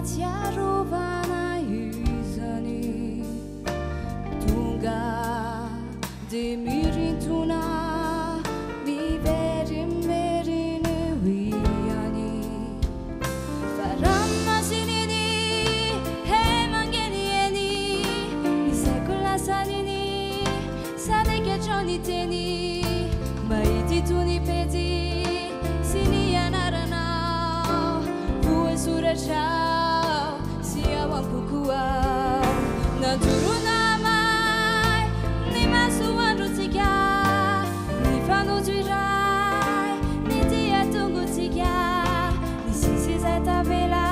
fahatsiarovana izany tonga dia mirintona miverimeriny hoiany fa raha masininy he mangenieny isaiko lasaniny sadika trony teny mahity tony pety sy ny anaranao voasoratra sy ao am-kokoao naturona mai ny masoandrotsika ny fanojo iray ny dia tongotsika ny sisy izay tavela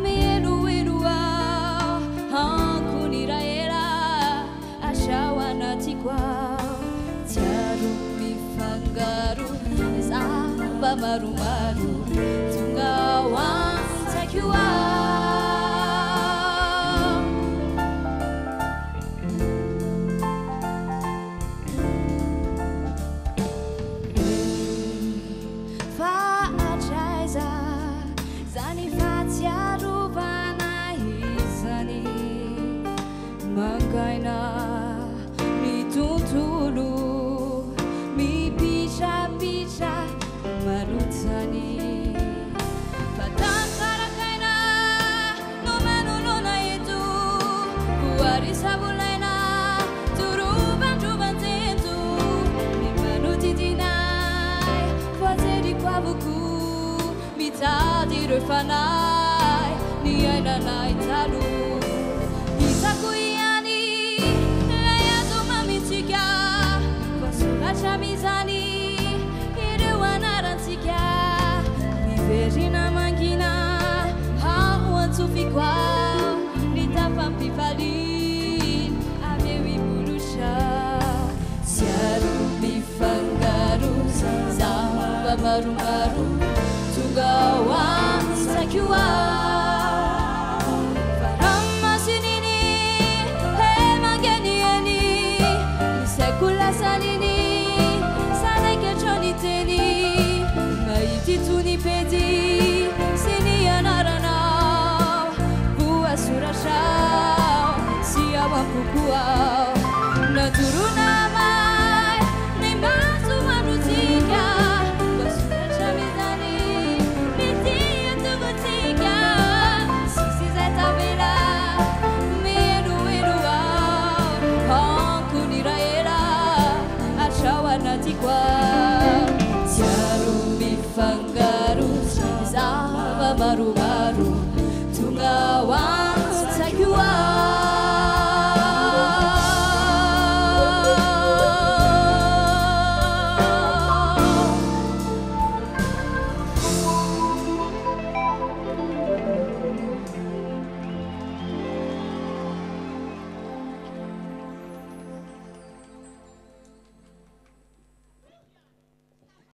mieloelo ao ankony raela ashao anatiko ao tsiaro mifangaro zamba maromaro tonga ao antsaiko ao fa atraiza zany fahatsiarovana izany mangaina ny tontolo mipitrapitra marotsany fa tantarakaina no manolona eto voarisavolaina torovantrovanteto ny manotidinay voajeriko avoko mitady ireo fanay ny ainanay talo hitako ihany lay azo mamitsika voasoratra mizany ireo anarantsika miverina mangina ao antsofiko ao ny tafampifaliny aveo ibolosha siaro mifangaro zamba maromaro tonga ao antsaiko ao fa raha masininy he mangenieny isaiko lasaniny sadika trony teny mahity tony pety sy ny anaranao voasoratrao sy ao am-kokoao naturona mai ny masoandrotsika voasoratra mizany mitia tongotsika sisy izay tavela mieloelo ao ankony raela ashao anatiko ao